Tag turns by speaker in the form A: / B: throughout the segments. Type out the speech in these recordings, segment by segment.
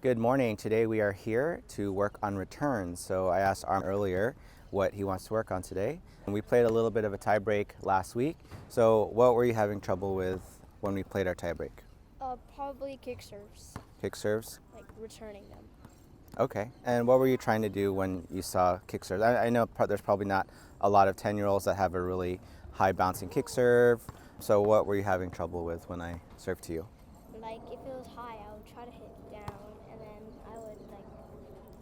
A: Good morning. Today we are here to work on returns. So I asked Arm earlier what he wants to work on today. And we played a little bit of a tie break last week. So what were you having trouble with when we played our tie break?
B: Probably kick serves,
A: Kick serves?
B: like returning them.
A: Okay. And what were you trying to do when you saw kick serves? I know there's probably not a lot of 10-year-olds that have a really high bouncing kick serve. So what were you having trouble with when I served to you?
B: Like if it was high, I would try to hit down, and then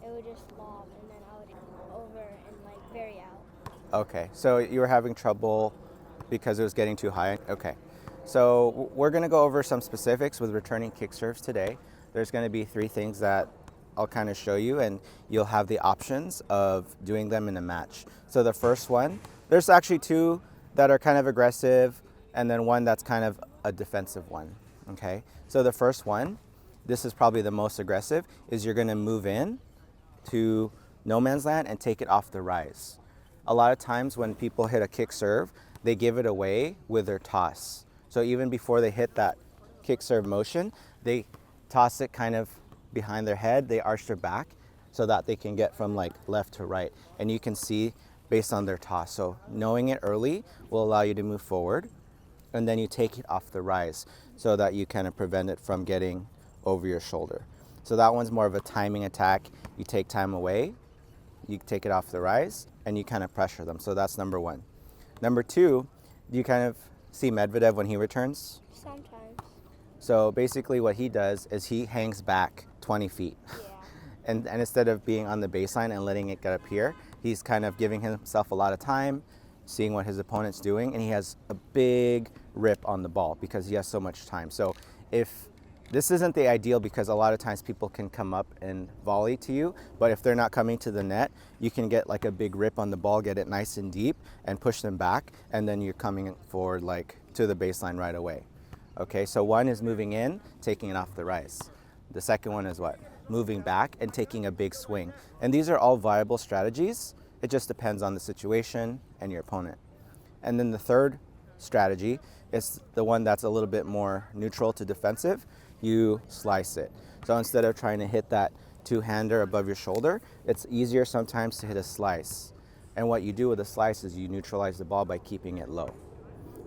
B: it would just lob, and then I would hit over and very out.
A: Okay, so you were having trouble because it was getting too high? Okay. So we're going to go over some specifics with returning kick serves today. There's going to be 3 things that I'll kind of show you, and you'll have the options of doing them in a match. So the first one, there's actually 2 that are kind of aggressive, and then one that's kind of a defensive one. Okay, so the first one, this is probably the most aggressive, is you're going to move in to no man's land and take it off the rise. A lot of times when people hit a kick serve, they give it away with their toss. So even before they hit that kick serve motion, they toss it kind of behind their head, they arch their back so that they can get from like left to right. And you can see based on their toss. So knowing it early will allow you to move forward, and then you take it off the rise so that you kind of prevent it from getting over your shoulder. So that one's more of a timing attack. You take time away, you take it off the rise, and you kind of pressure them. So that's number 1. Number 2, do you kind of see Medvedev when he returns?
B: Sometimes.
A: So basically what he does is he hangs back 20 feet.
B: Yeah.
A: And instead of being on the baseline and letting it get up here, he's kind of giving himself a lot of time, seeing what his opponent's doing, and he has a big rip on the ball because he has so much time. So if this isn't the ideal, because a lot of times people can come up and volley to you, but if they're not coming to the net, you can get like a big rip on the ball, get it nice and deep, and push them back, and then you're coming forward like to the baseline right away. Okay, so one is moving in, taking it off the rise. The second one is what? Moving back and taking a big swing. And these are all viable strategies. It just depends on the situation and your opponent. And then the third strategy is the one that's a little bit more neutral to defensive. You slice it. So instead of trying to hit that 2-hander above your shoulder, it's easier sometimes to hit a slice. And what you do with a slice is you neutralize the ball by keeping it low.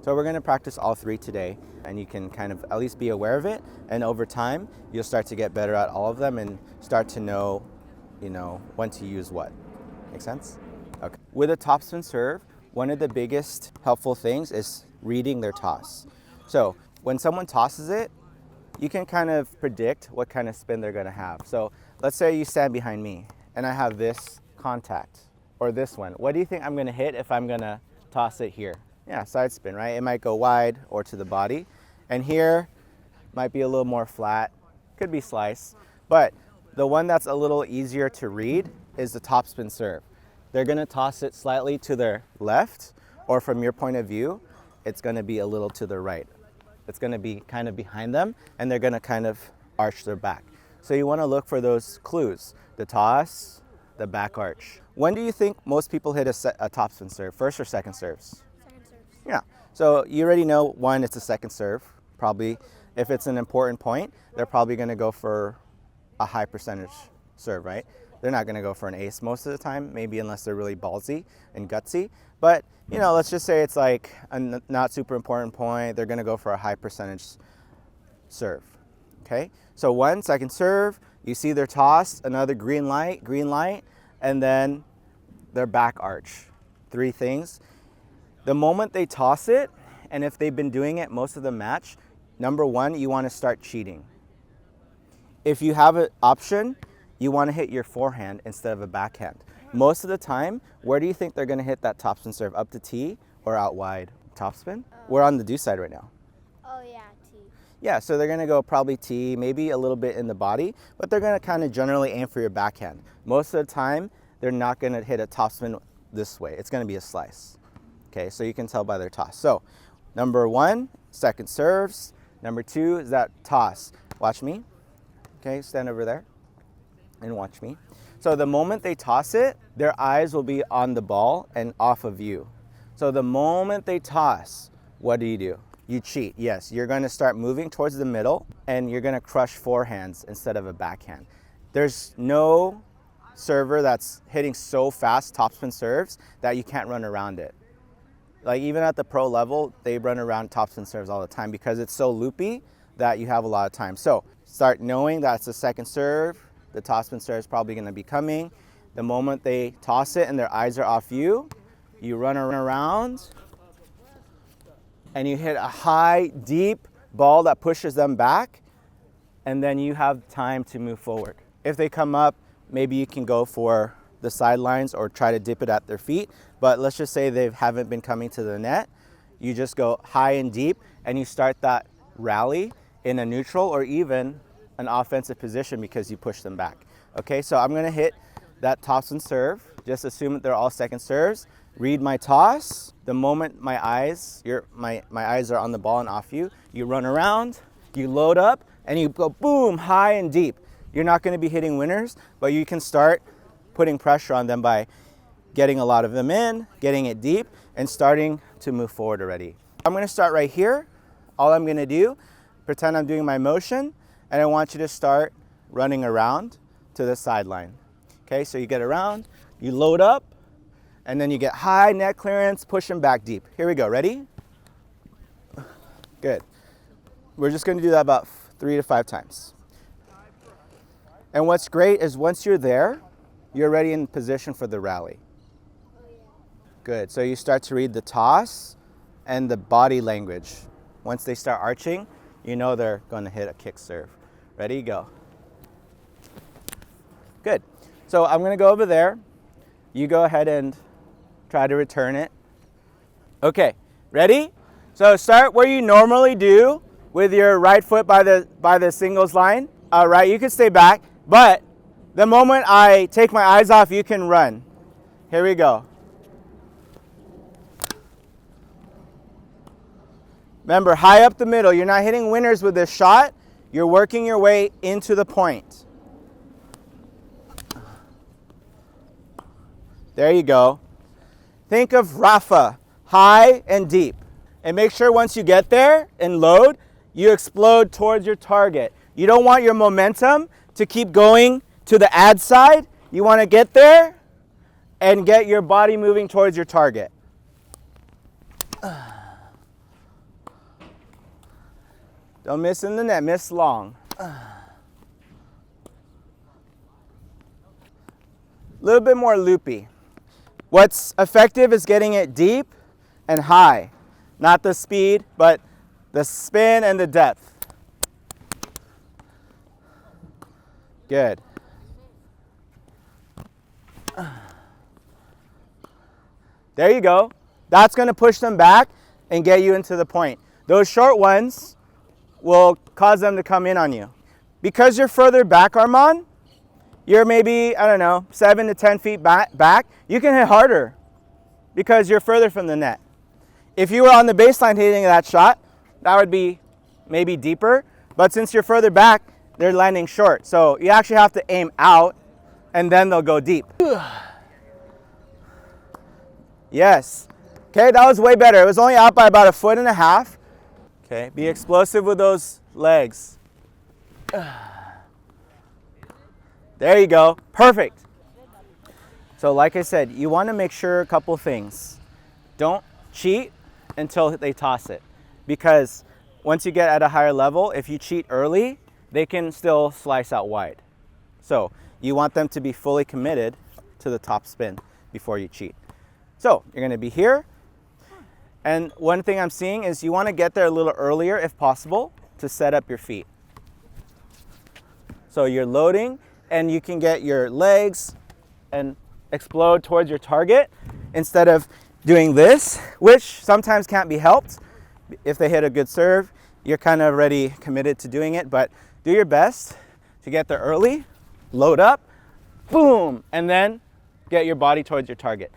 A: So we're going to practice all 3 today, and you can kind of at least be aware of it, and over time you'll start to get better at all of them and start to know, when to use what. Make sense? Okay. With a topspin serve, one of the biggest helpful things is reading their toss. So when someone tosses it, you can kind of predict what kind of spin they're going to have. So let's say you stand behind me and I have this contact or this one. What do you think I'm going to hit if I'm going to toss it here? Yeah, side spin, right? It might go wide or to the body. And here might be a little more flat, could be slice. But the one that's a little easier to read is the topspin serve. They're going to toss it slightly to their left, or from your point of view, it's going to be a little to the right. It's going to be kind of behind them, and they're going to kind of arch their back. So you want to look for those clues, the toss, the back arch. When do you think most people hit a topspin serve, first or second serves?
B: Second serves.
A: Yeah, so you already know, one, it's a second serve. Probably, if it's an important point, they're probably going to go for a high percentage serve, right? They're not going to go for an ace most of the time, maybe unless they're really ballsy and gutsy. But, let's just say it's like a not super important point. They're going to go for a high percentage serve, okay? So 1 second serve, you see their toss, another green light, and then their back arch. 3 things. The moment they toss it, and if they've been doing it most of the match, number 1, you want to start cheating. If you have an option, you want to hit your forehand instead of a backhand. Most of the time, where do you think they're going to hit that topspin serve? Up to tee or out wide? Topspin? We're on the do side right now.
B: Oh yeah, T.
A: Yeah, so they're going to go probably tee, maybe a little bit in the body, but they're going to kind of generally aim for your backhand. Most of the time, they're not going to hit a topspin this way. It's going to be a slice. Okay, so you can tell by their toss. So number 1, second serves. Number 2 is that toss. Watch me. Okay, stand over there and watch me. So the moment they toss it, their eyes will be on the ball and off of you. So the moment they toss, what do? You cheat, yes. You're going to start moving towards the middle and you're going to crush forehands instead of a backhand. There's no server that's hitting so fast topspin serves that you can't run around it. Like even at the pro level, they run around topspin serves all the time because it's so loopy that you have a lot of time. So start knowing that's the second serve. The topspin serve is probably going to be coming. The moment they toss it and their eyes are off you, you run around and you hit a high, deep ball that pushes them back, and then you have time to move forward. If they come up, maybe you can go for the sidelines or try to dip it at their feet, but let's just say they haven't been coming to the net. You just go high and deep, and you start that rally in a neutral or even an offensive position because you push them back. Okay, so I'm gonna hit that topspin serve. Just assume that they're all second serves. Read my toss. The moment my eyes are on the ball and off you, you run around, you load up, and you go boom, high and deep. You're not going to be hitting winners, but you can start putting pressure on them by getting a lot of them in, getting it deep, and starting to move forward already. I'm going to start right here. All I'm going to do, pretend I'm doing my motion, and I want you to start running around to the sideline. Okay, so you get around, you load up, and then you get high net clearance, push them back deep. Here we go, ready? Good. We're just gonna do that about 3 to 5 times. And what's great is once you're there, you're already in position for the rally. Good, so you start to read the toss and the body language. Once they start arching, you know they're gonna hit a kick serve. Ready, go. Good, so I'm gonna go over there. You go ahead and try to return it. Okay, ready? So start where you normally do with your right foot by the singles line. All right, you can stay back, but the moment I take my eyes off, you can run. Here we go. Remember, high up the middle. You're not hitting winners with this shot. You're working your way into the point. There you go. Think of Rafa, high and deep. And make sure once you get there and load, you explode towards your target. You don't want your momentum to keep going to the ad side. You want to get there and get your body moving towards your target. Don't miss in the net, miss long. A little bit more loopy. What's effective is getting it deep and high. Not the speed, but the spin and the depth. Good. There you go. That's going to push them back and get you into the point. Those short ones will cause them to come in on you. Because you're further back, Armand, you're maybe, I don't know, 7 to 10 feet back, you can hit harder because you're further from the net. If you were on the baseline hitting that shot, that would be maybe deeper, but since you're further back, they're landing short. So you actually have to aim out and then they'll go deep. Yes. Okay, that was way better. It was only out by about 1.5 feet. Okay, be explosive with those legs. There you go, perfect. So like I said, you want to make sure a couple things. Don't cheat until they toss it, because once you get at a higher level, if you cheat early, they can still slice out wide. So you want them to be fully committed to the top spin before you cheat. So you're going to be here, and one thing I'm seeing is you want to get there a little earlier if possible to set up your feet. So you're loading, and you can get your legs and explode towards your target instead of doing this, which sometimes can't be helped. If they hit a good serve, you're kind of already committed to doing it, but do your best to get there early, load up, boom, and then get your body towards your target.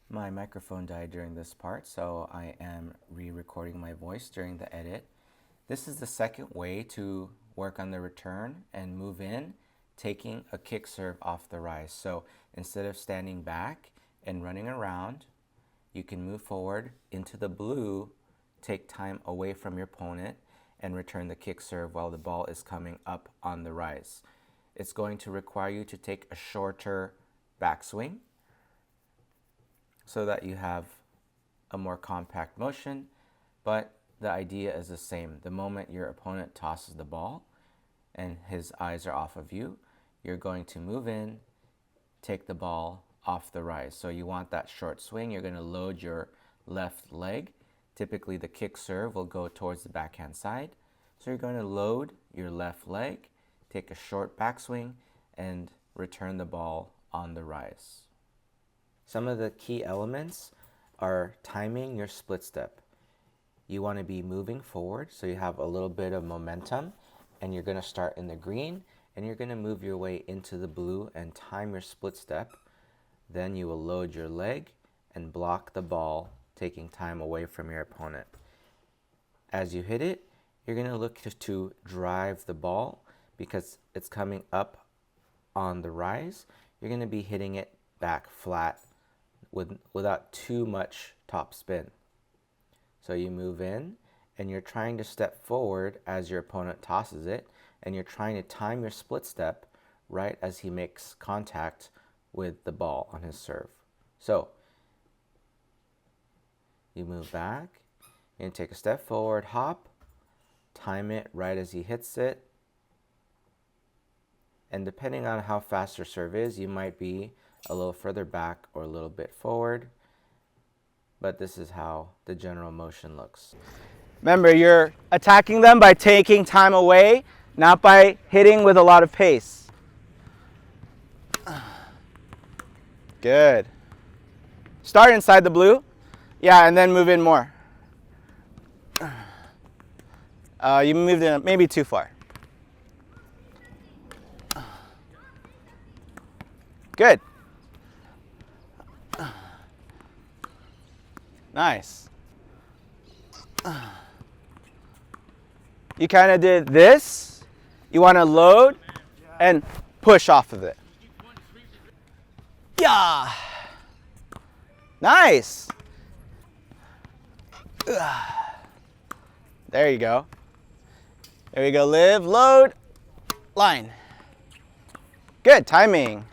A: My microphone died during this part, so I am re-recording my voice during the edit. This is the second way to work on the return and move in, taking a kick serve off the rise. So instead of standing back and running around, you can move forward into the blue take time away from your opponent and return the kick serve while the ball is coming up on the rise. It's going to require you to take a shorter backswing so that you have a more compact motion, but the idea is the same. The moment your opponent tosses the ball and his eyes are off of you, you're going to move in, take the ball off the rise. So you want that short swing. You're going to load your left leg. Typically the kick serve will go towards the backhand side. So you're going to load your left leg, take a short backswing, and return the ball on the rise. Some of the key elements are timing your split step. You want to be moving forward so you have a little bit of momentum, and you're going to start in the green and you're going to move your way into the blue and time your split step. Then you will load your leg and block the ball, taking time away from your opponent. As you hit it, you're going to look to drive the ball because it's coming up on the rise. You're going to be hitting it back flat without too much top spin. So you move in and you're trying to step forward as your opponent tosses it, and you're trying to time your split step right as he makes contact with the ball on his serve. So you move back and take a step forward, hop, time it right as he hits it. And depending on how fast your serve is, you might be a little further back or a little bit forward. But this is how the general motion looks.
C: Remember, you're attacking them by taking time away, not by hitting with a lot of pace. Good. Start inside the blue. Yeah, and then move in more. You moved in maybe too far. Good. Nice. You kind of did this. You want to load and push off of it. Yeah. Nice. There you go. There we go. Live, load, line. Good timing.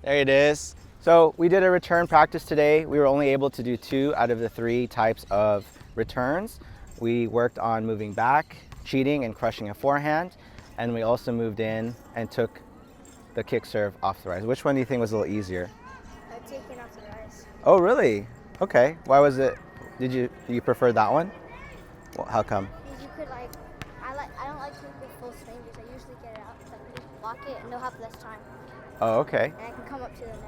C: There it is. So we did a return practice today. We were only able to do 2 out of the 3 types of returns. We worked on moving back, cheating, and crushing a forehand. And we also moved in and took the kick serve off the rise. Which one do you think was a little easier?
B: Taking off the rise.
C: Oh, really? Okay. Why was it? Do you prefer that one? Well, how come?
B: Because you could I don't like to make full swing because I usually get it out. So I can just block it and they'll have less time.
C: Oh, okay.
B: And I can come up to the net.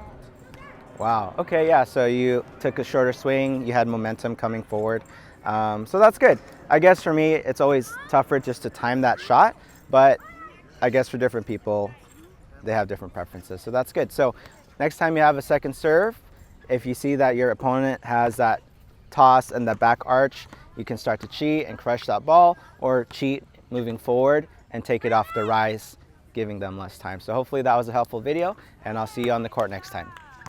C: Wow. Okay, yeah, so you took a shorter swing, you had momentum coming forward. So that's good. I guess for me, it's always tougher just to time that shot, but I guess for different people, they have different preferences. So that's good. So next time you have a second serve, if you see that your opponent has that toss and that back arch, you can start to cheat and crush that ball, or cheat moving forward and take it off the rise, giving them less time. So hopefully that was a helpful video, and I'll see you on the court next time.